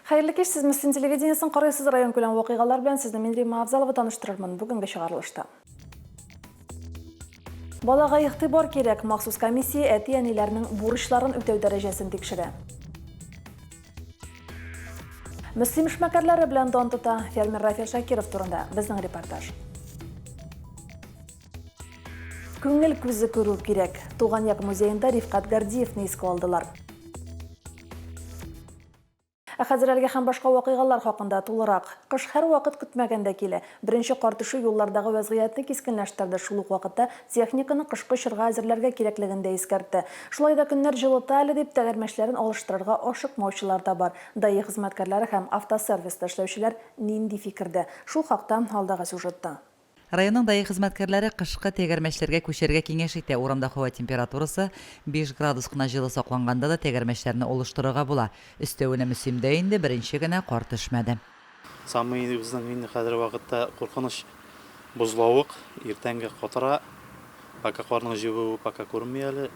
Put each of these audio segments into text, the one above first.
Hayırlı kеш, siz Müslüm televiziyaсын qaraysiz. Rayon kөләм вакыйгалар белән сезне мин Рима Абзалова таныштырырмын бүгенге чыгарылышта. Балага игътибар кирәк. Махсус комиссия әти-әниләрнең бурычларын үтәү дәрәҗәсен тикшерә. Müslüm эшмәкәрләре белән дан тота. Фермер Рафил Шакиров турында безнең репортаж. Күңел күзе күрү кирәк. Туган як музейында Рифкат Гордиевны искә алдылар. Хәзер әлегә һәм башка вакыйгалар хакында тулырак. Кыш һәр вакыт көтмәгәндә килә. Беренче кар төшү юллардагы вазгыятны кискенләштерде. Шул ук вакытта техниканы кышкы чорга әзерләргә кирәклеген дә искәртте. Шулай да көннәр җылыта әле дип тәгәрмәчләрен алыштырырга ашыкмаучылар да бар. ДАИ хезмәткәрләре һәм автосервиста эшләүчеләр нинди фикердә? Шул хакта алдагы сюжетта. Районның даи хезмәткәрләре кышкы тәгәрмәчләргә күчәргә киңәш итә. Урамда һава температурасы 5 градус кына җылы сакланганда да тәгәрмәчләрне олыштырырга була. Өстәвенә Мөслимдә инде беренче генә кар төшмәде. Самый безнең инде хәзер вакытта куркыныч бозлавык, иртәнге катыра, пока карның җибү пока күренми әле.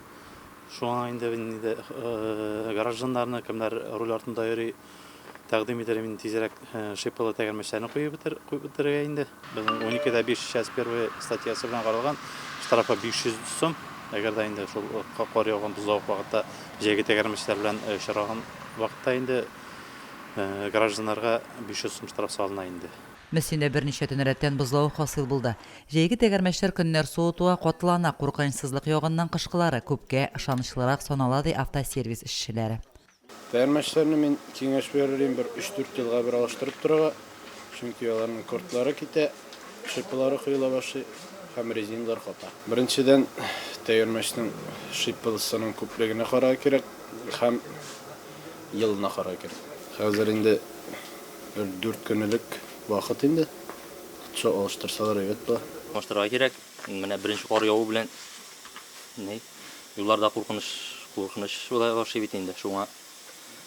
Шуңа инде гражданнарны кемнәр руль артында йөри тәкъдим итәрем инде тизрәк шипылы тәгәрмәчләрне куеп бетерергә инде. Безнең 12дә 561 статьясы белән каралган, штрафы 500 сум. Әгәр дә инде шул кар яуган бозлавык вакытта җәйге тәгәрмәчләр белән очраган вакытта инде гражданнарга 500 сум штраф салына инде. Мөслимдә берничә төн рәттән бозлавык хасил булды. Җәйге тәгәрмәчләр көннәр суытуга катлана, куркынычсызлык ягыннан кышкылары күпкә ышанычлырак санала ди автосервис эшчеләре. Тәгәрмәчләрне мин киңәш берерим, бер 3-4 елга бер алыштырып торырга. Чөнки аларның кортлары китә, шипылары кыйла башлый һәм резиналар ката. Беренчедән тәгәрмәчнең шипылысының күплегенә карар кирәк һәм елына карар кирәк. Хәзер инде 4 көнлек вакыт инде. Шо алыштырсалар әйбәт була. Алыштырырга кирәк. Менә беренче кар яву белән юлларда куркыныч була башлый бит инде. Шуңа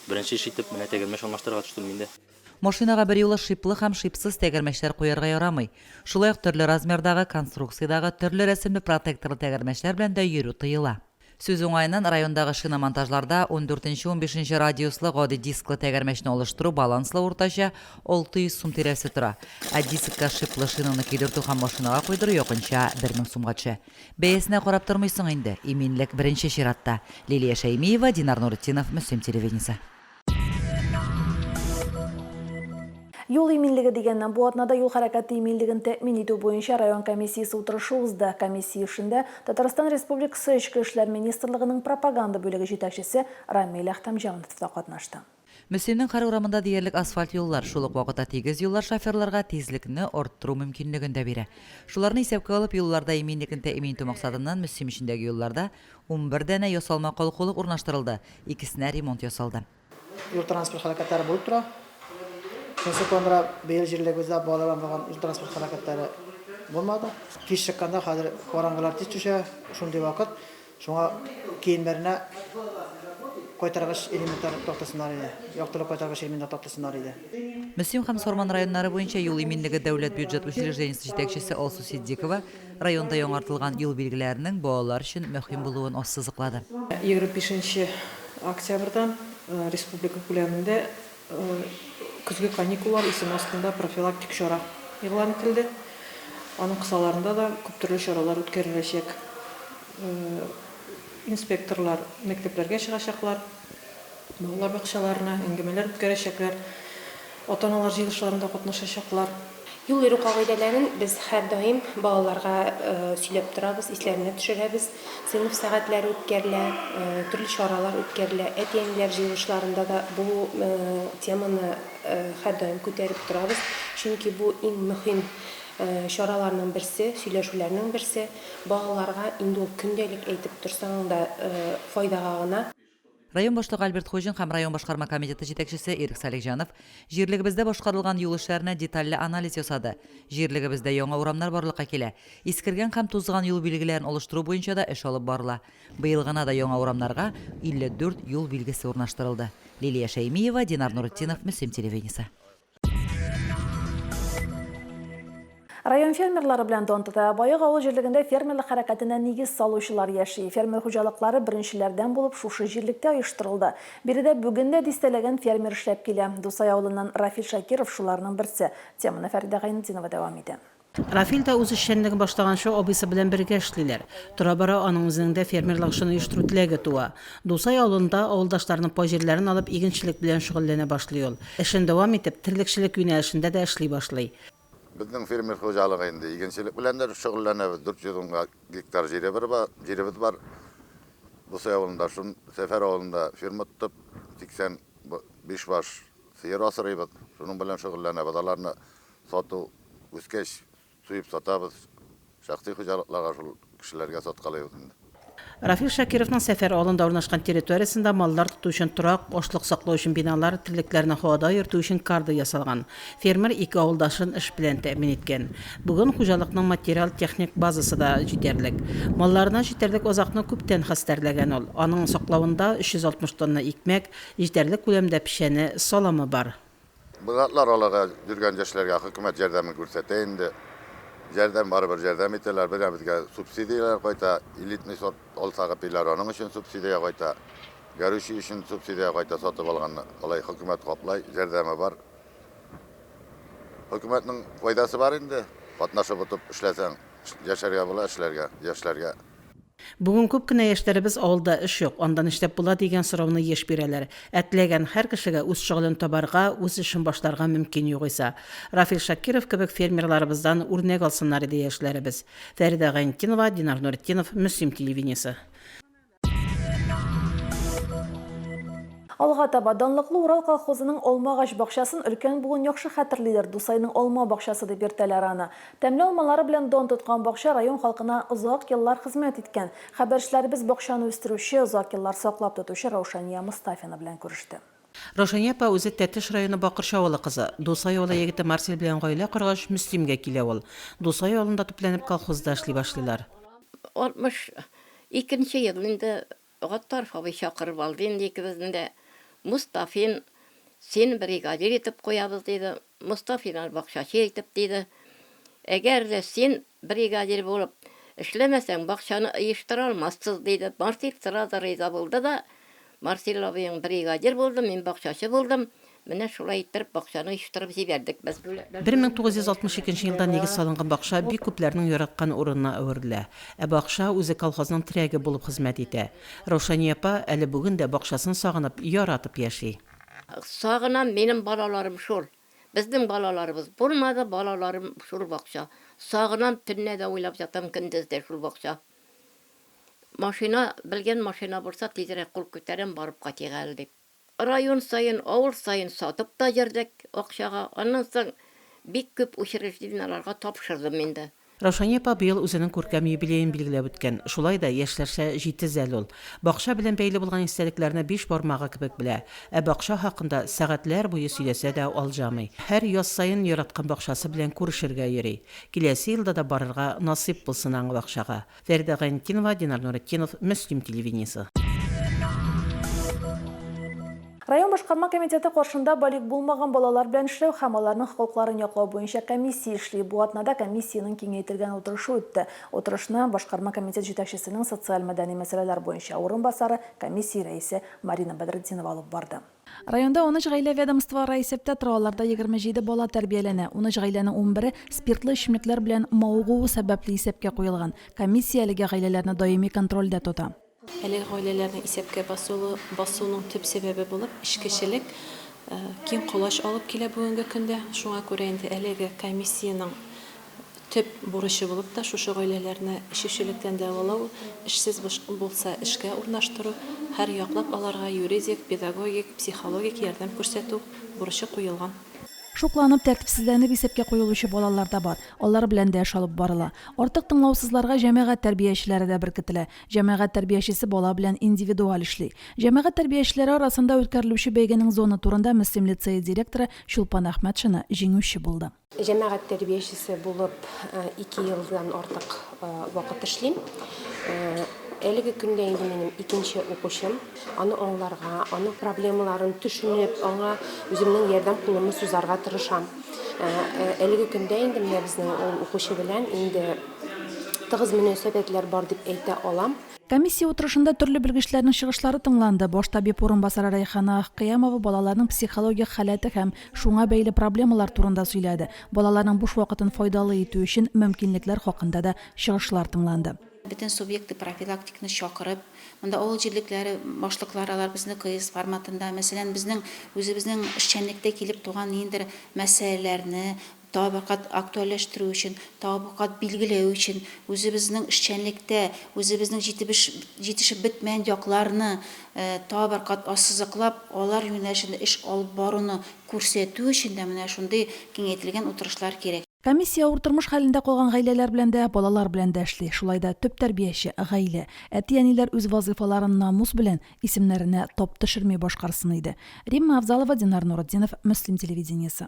беренче ишетеп менә тәгәрмәч алмаштырырга төштем инде. Машинага бер юлы шиплы һәм шипсыз тәгәрмәчләр куярга ярамый. Шулай ук төрле размердагы, конструкциядагы, төрле рәсемле протекторлы тәгәрмәчләр белән дә йөрү тыела. Сүз уңайыннан райондагы шиномонтажларда 14-15 радиуслы гади дисклы тәгәрмәчне алыштыру баланслы уртача 600 сум тирәсе тора. Ә дискка шиплы шинаны кидертү һәм машинага куйдыру якынча 1000 сумга төшә. Бәясенә карап тормыйсың инде. Иминлек беренче чиратта. Лилия Шәймиева, Динар Нуртдинов, Мөслим телевидениесе. Юл иминлеге дигәннән бу атнада юл хәрәкәте иминлеген тәэмин итү буенча район комиссиясе утырышы узды. Комиссия эшендә Татарстан Республикасы Эчке эшләр министрлыгының пропаганда бүлеге җитәкчесе Рамил Әхтәмҗанов та катнашты. Мөслимнең һәр урамында диярлек асфальт юллар, шул ук вакытта тигез юллар шоферларга тизлекне арттыру мөмкинлеген дә бирә. Шуларны исәпкә алып, юлларда иминлекне тәэмин итү максатыннан Мөслим эчендәге юлларда 11 дәнә ясалма калкулык урнаштырылды, икесенә ремонт ясалды. Юл транспорт хәрәкәтләре булып тора. Секундра бел җирлегебездә балалар булган юл транспорт хәрәкәтләре булмады. Кич чыкканда хәзер караңгылар тиз төшә, шундый вакыт шуңа киемнәренә кайтаргыч элементлар токтасыннар иде. Яктылык кайтаргыч элементлар токтасыннар иде. Мөслим һәм Сорман районнары буенча юл иминлеге дәүләт бюджет учреждениесе җитәкчесе Алсу Сиддикова районда яңартылган юл билгеләренең балалар өчен мөһим булуын ассызыклады. 25 октябрьдән республика күләмендә көзге каникуллар исем астында профилактик чара игълан ителде. Аның кысаларында да күп төрле чаралар үткәреләчәк. Инспекторлар мәктәпләргә чыгачаклар, балалар бакчаларына әңгәмәләр үткәрәчәкләр, ата-аналар җыелышларында катнашачаклар. Юл йөрү кагыйдәләрен без һәр даим балаларга сөйләп торабыз, исләренә төшерәбез. Сыйныф сәгатьләре үткәрелә, төрле чаралар үткәрелә. Әти-әниләр җыелышларында да бу теманы һәр даим күтәреп торабыз. Чөнки бу иң мөһим чараларның берсе, сөйләшүләрнең берсе. Балаларга инде ул көндәлек әйтеп торсаң да файдага гына. Район башлыгы Альберт Хуҗин һәм район башкарма комитеты җитәкчесе Ирек Салихҗанов җирлегебездә башкарылган юл эшләренә детальле анализ ясады. Җирлегебездә яңа урамнар барлыкка килә. Искергән һәм тузган юл билгеләрен олыштыру буенча да эш алып барыла. Быел гына да яңа урамнарга 54 юл билгесе урнаштырылды. Лилия Шәймиева, Динар Нуртдинов, Мөслим телевидениесе. Район фермерлары белән Донтада Байык авыл җирлегендә фермерлык хәрәкәтенә нигез салучылар яши. Фермер хуҗалыклары беренчеләрдән булып шушы җирлектә оештырылды. Биредә бүген дә дистәләгән фермер эшләп килә. Дусай авылыннан Рафил Шакиров шуларның берсе. Теманы Фәридә Гайнетдинова дәвам итә. Рафил да үз эшчәнлеген башлаган шул абыйсы белән бергә эшлиләр. Тора-бара аның үзендә фермерлык эшен оештыру теләге туа. Дусай авылында авылдашларының паҗирләрен алып игенчелек белән шөгыльләнә башлый ул. Эшен дәвам итеп, терлекчелек юнәлешендә дә эшли башлый. Безнең фермер хуҗалыгы инде игенчелек белән дә шөгыльләнәбез. 400 гектар җиребез бар. Дусай авылында, Сәфәр авылында ферма тотып 85 баш сыер асрыйбыз. Шуның белән шөгыльләнәбез. Аларны сату, үскәч суйып сатабыз. Шәхси хуҗалыкларга шул кешеләргә саткалыйбыз инде. Рафил Шакировның Сәфәр авылында урнашкан территориясендә маллар тоту өчен торак, ашлык саклау өчен биналар, терлекләрне һавада йөртү өчен карды ясалган. Фермер ике авылдашын эш белән тәэмин иткән. Бүген хуҗалыкның материал-техник базасы да җитәрлек. Малларына җитәрлек азыкны күптән хәстәрләгән ул. Аның саклавында 360 тонна икмәк, җитәрлек күләмдә пешәне, саламы бар. Булатлар алага йөргән яшьләргә хөкүмәт ярдәмен күрсәтә инде. Ярдәм барыбер ярдәм итәләр, безгә субсидияләр кайта, элитный сорт алсагы пиләр аның өчен субсидия кайта, горючий өчен субсидия кайта сатып алганны. Алай хөкүмәт каплай, ярдәме бар. Хөкүмәтнең файдасы бар инде. Катнашып утып эшләсәң, яшәргә була эшләргә, яшьләргә. Бүген күп кенә яшьләребез авылда эш юк, андан эшләп була дигән сорауны еш бирәләр. Әтләгән һәр кешегә үз шөгылен табарга, үз эшен башларга мөмкин югыйса. Рафил Шакиров кебек фермерларыбыздан үрнәк алсыннар иде яшьләребез. Фәридә Гайнетдинова, Динар Нуретдинов, Мөслим телевидениесе. Алга таба данлыклы Урал колхозының алмагач бакчасын өлкән бүген яхшы хәтерлиләр. Дусайның алма бакчасы дип йөртәләр аны. Тәмле алмалары белән дан тоткан бакча район халкына озак еллар хезмәт иткән. Хәбәрчеләребез бакчаны үстерүче, озак еллар саклап тотучы Раушания Мустафина белән күреште. Раушания апа үзе Тәтеш районы Бакырчы авылы кызы. Дусай авылы егете Марсель белән гаилә коргач Мөслимгә килә ул. Дусай авылында төпләнеп колхозда эшли башлыйлар. 62 ел инде Гаттар абый чакырып алды инде икебезнең Мустафин сен бригадир итеп куябыз диде. Мустафин бакчачы итеп диде. Әгәр дә сен бригадир булып эшләмәсәң бакчаны оештыра алмассыз диде. Марсель сразу риза булды да Марсель абыйың бригадир булды, мин бакчачы булдым. Менә шулай иттереп бакчаны оештырып җибәрдек без. 1962 елда нигез салынган бакча бик күпләрнең яраткан урынына әверелә. Бакча үзе колхозның терәге булып хезмәт итә. Раушания апа әле бүген дә бакчасын сагынып, яратып яши. Сагынам, минем балаларым шул. Безнең балаларыбыз булмады, балаларым шул бакча. Сагынам, төнне дә уйлап ятам, көндез дә шул бакча. Машина, белгән машина булса, тизрәк кул күтәрәм барып кайтыйга әле дип. Район сайын, авыл сайын сатып та йөрдек акчага. Аннан соң бик күп учреждениеларга тапшырдым инде. Раушания апа быел үзенең күркәм юбилеен билгеләп үткән. Шулай да яшьләрчә җитез ул. Бакча белән бәйле булган истәлекләрне 5 бармагы кебек белә. Бакча хакында сәгатьләр буе сөйләсә дә алҗамый. Һәр яз сайын яраткан бакчасы белән күрешергә йөри. Киләсе елда да барырга насыйп булсын аңа бакчага. Фәридә Гайнетдинова, Динар Нуретдинов, Мөслим телевидениесе. Район башкарма комитеты каршында балик булмаган балалар белән эшләү һәм аларның хокукларын яклау буенча комиссия эшли. Бу атнада комиссияның киңәйтелгән утырышы үтте. Утырышны башкарма комитет җитәкчесенең социаль-мәдәни мәсьәләләр буенча урынбасары, комиссия рәисе Марина Бәдретдинова алып барды. Районда 13 гаилә ведомстволары исәптә тора, аларда 27 бала тәрбияләнә. 13 гаиләнең 11-е спиртлы эчемлекләр белән мавыгу сәбәпле исәпкә куелган. Комиссия әлеге гаиләләрне даими контрольдә тота. Әлеге гаиләләрнең исәпкә басуының төп сәбәбе булып, эшкечелек киң колаш алып килә бүгенге көндә. Шуңа күрә инде әлеге комиссияның төп бурычы булып та шушы гаиләләрне эшчелектән дәвалау, эшсез булса эшкә урнаштыру, һәр яклап аларга юридик, педагогик, психологик ярдәм күрсәтү бурычы куелган. Шукланып, тәртипсезләнеп исәпкә куелучы балалар да бар. Алар белән дә эш алып барыла. Артык тыңлаусызларга җәмәгать тәрбиячеләре дә беркетелә. Җәмәгать тәрбиячесе бала белән индивидуаль эшли. Җәмәгать тәрбиячеләре арасында үткәрелүче бәйгенең зона турында Мөслим лицее директоры Чулпан Әхмәтшина җиңүче булды. Җәмәгать тәрбиячесе булып 2 елдан артык вакыт эшлим. Әлеге көндә инде минем икенче укучым. Аны аңларга, аны проблемаларын төшенеп, аңа үземнең ярдәм кулымны сузарга тырышам. Әлеге көндә инде менә безнең ул укучы белән инде тыгыз мөнәсәбәтләр бар дип әйтә алам. Комиссия утырышында төрле белгечләрнең чыгышлары тыңланды. Баш табиб урынбасары Райхана Аккыямова балаларның психологик халәте һәм шуңа бәйле проблемалар турында сөйләде. Балаларның буш вакытын файдалы итү өчен мөмкинлекләр хакында да чыгышлар тыңланды. Бүтән субъекты профилактиканы чакырып, монда авыл җирлекләре башлыклары алар безне кыйс форматында, мәсәлән, безнең үзебезнең эшчәнлектә килеп туган ниндер мәсьәләләрне табакат актуальләштерү өчен, табакат билгеләү өчен, үзебезнең эшчәнлектә, үзебезнең җитешеп бетмәгән якларны табакат ассызыклап, алар юнәлешендә эш алып баруны күрсәтү өчен дә менә шундый киңәйтелгән утырышлар кирәк. Комиссия ауыр тормыш хәлендә калган гаиләләр белән дә, балалар белән дә эшли. Шулай да төп тәрбияче гаилә, әти-әниләр үз вазифаларын намус белән исемнәренә топ төшерми башкарсын иде. Римма Авзалова, Динар Нуретдинов, Мөслим телевидениесе.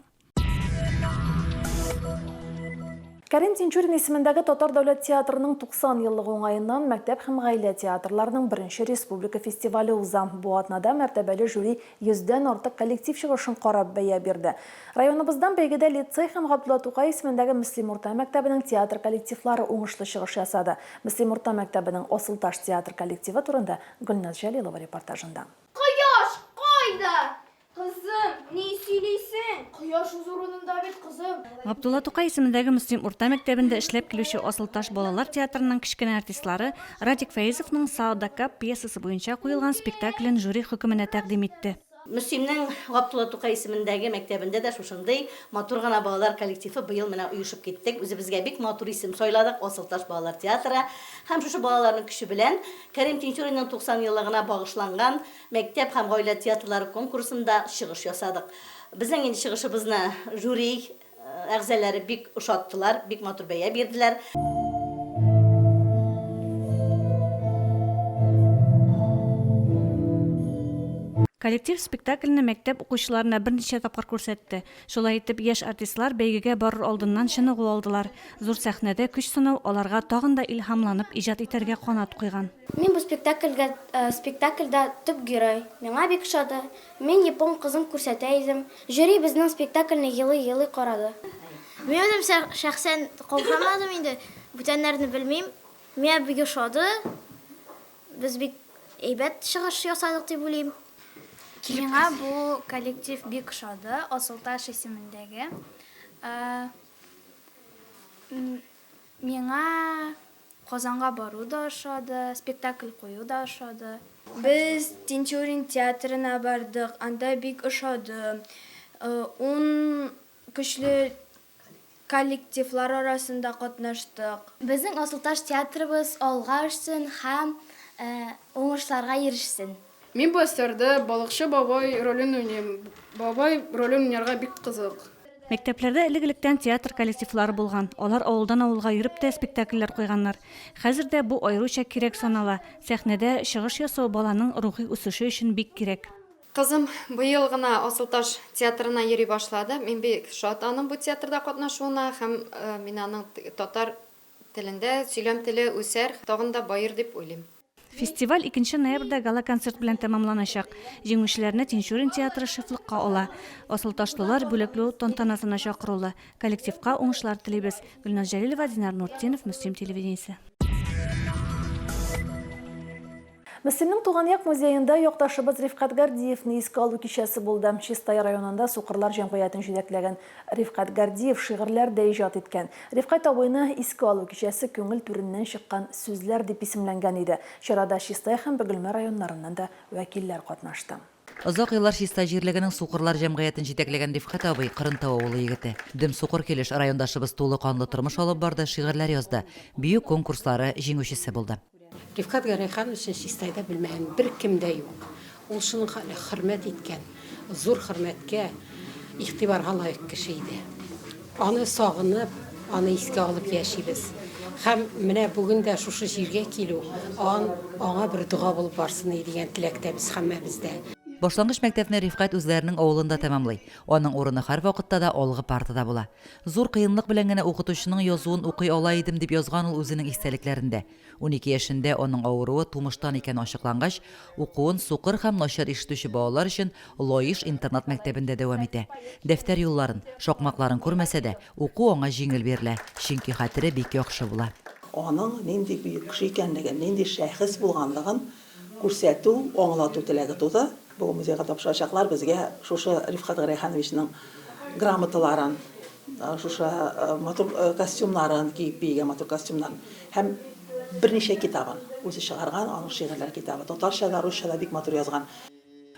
Кәрим Тинчурин исемендәге Татар дәүләт театрының 90 еллыгы уңаеннан мәктәп һәм гаилә театрларының беренче республика фестивале уза. Бу атнада мәртәбәле жюри 100дән артык коллектив чыгышын карап бәя бирде. Районыбыздан бәйгедә лицей һәм Габдулла Тукай исемендәге Мөслим урта мәктәбенең театр коллективлары уңышлы чыгыш ясады. Мөслим урта мәктәбенең Асылташ театр коллективы турында Гөлназ Җәлилова репортажында. Кояш кайда? Кызым, ни сөйлисең? Кояш үз урынында бит, кызым. Габдулла Тукай исемендәге Мөслим урта мәктәбендә эшләп килүче Асылташ балалар театрының кичкенә артистлары Радик Фәйзовның Саадакка пьесасы буенча куелган спектаклен жюри хөкеменә тәкъдим итте. Мөслимнең Габдулла Тукай исемендәге мәктәбендә дә шушындый матур гына балалар коллективы быел менә оешып киттек. Үзебезгә бик матур исем сайладык, Асылташ балалар театры. Һәм шушы балаларның көче белән Кәрим Тинчуринның 90 еллыгына багышланган мәктәп һәм гаилә театрлары конкурсында чыгыш ясадык. Безнең инде чыгышыбызны жюри әгъзалары бик ошаттылар, бик матур бәя бирделәр. Коллектив спектакльне мәктәп укучыларына берничә тапкыр күрсәтте. Шулай итеп, яшь артистлар бәйгегә барыр алдыннан чыныгу алдылар. Зур сәхнәдә көч сынау аларга тагын да илһамланып иҗат итәргә канат куйган. Мин бу спектакльдә төп герой. Миңа бик ошады. Мин япон кызын күрсәтә идем. Жюри безнең спектакльне елый карады. Мин үзем шәхсән калдырмадым инде. Бүтәннәрне белмим. Миңа бик ошады. Без бик әйбәт чыгыш ясадык дип уйлыйм. Миңа бу коллектив бик ошады, Асылташ исемендәге. Миңа Казанга бару да ошады, спектакль кую да ошады. Без Тинчурин театрына бардык, анда бик ошады. Он көчле коллективлар арасында катнаштык. Безнең Асылташ театрыбыз алга үссен һәм уңышларга ирешсен. Мин бу әсәрдә балыкчы бабай ролен уйныйм. Бабай ролен уйнарга бик кызык. Мәктәпләрдә элек-электән театр коллективлары булган. Алар авылдан авылга йөреп тә спектакльләр куйганнар. Хәзер дә бу аеруча кирәк санала. Сәхнәдә чыгыш ясау баланың рухи үсеше өчен бик кирәк. Кызым быел гына Асылташ театрына йөри башлады. Мин бик шат аның бу театрда катнашуына һәм мин аның татар телендә сөйләм теле үсәр, тагын да байыр дип уйлыйм. Фестиваль 2 ноябрьдә гала-концерт белән тәмамланачак. Җиңүчеләрне Тинчурин театры шефлыкка ала. Асылташлылар бүләкләү тантанасына чакырылды. Коллективка уңышлар телибез. Гөлназ Җәлилова, Динар Нуретдинов, Мөслим телевидениесе. Мөслимнең туган як музеенда якташыбыз Рифкат Гордиевны искә алу кичәсе булды. Чистай районында Сукырлар җәмгыятен җитәкләгән Рифкат Гордиев шигырьләр дә иҗат иткән. Рифкат абыйны искә алу кичәсе күңел түреннән чыккан сүзләр дип исемләнгән иде. Чарада Чистай һәм Бөгелмә районнарыннан да вәкилләр катнашты. Озак еллар Чистай җирлегенең Сукырлар җәмгыятен җитәкләгән Рифкат абый Кырынтау авылы егете. Дем Сукыр килеш райондашыбыз тулы канлы тормыш алып барды, шигырьләр язды. Бию конкурслары җиңүчесе булды. Рифкат Гарайхан өчен Чистайда белмәгән бер кем дә юк. Ул шуның хөрмәт иткән, зур хөрмәткә, игътибарга лаек кеше иде. Аны сагынып, аны искә алып яшибез. Һәм менә бүген дә шушы җиргә килү, аңа бер дуга булып барсын дигән теләктә без һәммәбез дә. Башлангыч мәктәпне Рифкать үзләренең авылында тәмамлый. Аның урыны һәр вакытта да алгы партада була. Зур кыенлык белән генә укытучының язуын укый ала идем дип язган ул үзенең истәлекләрендә. 12 яшендә аның авыруы тумыштан икән ачыклангач, укуын сукыр һәм начар ишетүче балалар өчен Лоиш интернат мәктәбендә дәвам итә. Дәфтәр юлларын, шакмакларын күрмәсә дә, уку аңа җиңел бирелә, чөнки хәтере бик яхшы була. Аның нинди бөек кеше икәнлеген, нинди шәхес булганлыгын күрсәтү, аңлату теләге туды. Бу музейга тапшырачаклар безгә шушы Рифкать Гәрәйхановичның грамоталарын, шушы матур костюмнарын, киеп бигән матур костюмнарын һәм берничә китабын үзе чыгарган, аның шигырьләр китабы. Татарча да, русча да бик матур язган.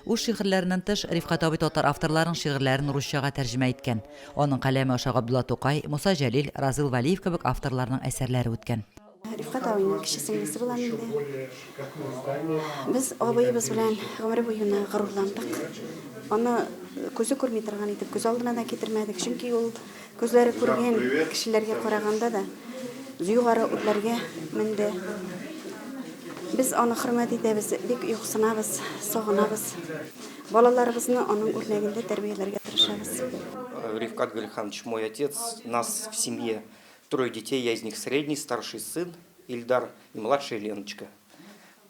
Үз шигырьләреннән тыш Рифкать абый татар авторларның шигырьләрен русчага тәрҗемә иткән. Аның каләме аша Габдулла Тукай, Муса Җәлил, Разил Валиев кебек авторларның әсәрләре үткән. Рифкать абыйның кече сеңлесе булам инде. Без абыебыз белән гомер буена горурландык. Аны күзе күрми торган итеп күз алдына да китермәдек, чөнки ул күзләре күргән кешеләргә караганда да югары үрләргә менде. Biz аны хөрмәт итәбез, бик юксынабыз, сагынабыз. Балаларыбызны аның үрнәгендә тәрбияләргә тырышабыз. Рифкать Гәрәйханович мой отец, нас в семье 3 детей, я из них средний, старший сын Ильдар и младшая Леночка.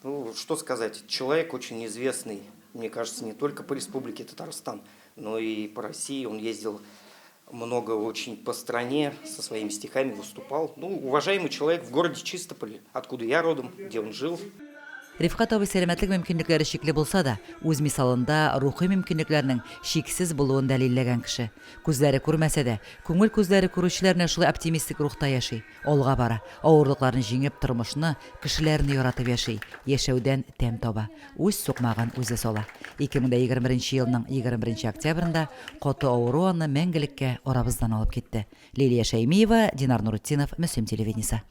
Ну, что сказать, человек очень известный, мне кажется, не только по республике Татарстан, но и по России. Он ездил много очень по стране, со своими стихами выступал. Ну, уважаемый человек в городе Чистополе, откуда я родом, где он жил. Рифкать абый сәламәтлек мөмкинлекләре шикле булса да, үз мисалында рухи мөмкинлекләрнең шиксез булуын дәлилләгән кеше. Күзләре күрмәсә дә, күңел күзләре күрүчеләрне шулай оптимистик рухта яши. Алга бара, авырлыкларын җиңеп тормышны, кешеләрне яратып яши, яшәүдән тәм таба. Үз сукмагын үзе сала. 2021 елның 21 октябрендә каты авыру аны мәңгелеккә арабыздан алып китте. Лилия Шәймиева, Динар Нурутдинов, Мөслим телевидениесе.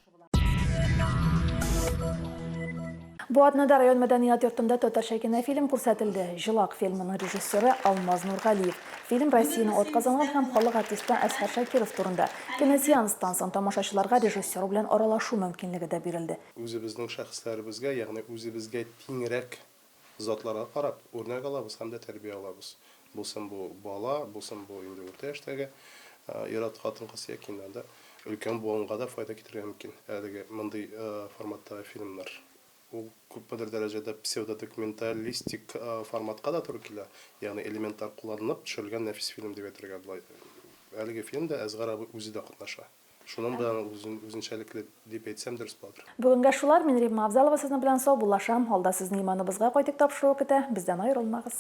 Бу атнада район мәдәният йортында татарча кинофильм күрсәтелде. Җылак фильмының режиссеры Алмаз Нургалиев. Фильм Россияның атказанган һәм халык артисты Әсхәр Шакиров турында. Киносеанстан соң тамашачыларга режиссер белән аралашу мөмкинлеге дә бирелде. Үзебезнең шәхесләребезгә, ягъни үзебезгә тиңрәк затларга карап, үрнәк алабыз һәм дә тәрбия алабыз. Булсын бу бала, булсын бу инде урта яшьтәге ират хатын-кыз якиннанда өлкән буынга да файда китерергә мөмкин. Әлеге мондый форматтагы фильмнар. Ул күпмедер дәрәҗәдә псевдодокументалистик форматка да туры килә. Ягъни элементлар кулланылып төшерелгән нәфис фильм дип әйтергә була. Әлеге фильмда Әсгар абый үзе дә катнаша. Шуның белән үзенчәлекле дип әйтсәм дөрес булыр. Бүгенгә шулар, мин Римма Авзалова сезнең белән сау булашам. Алда сезне иманыбызга кайтып тапшыру көтә. Бездән аерылмагыз.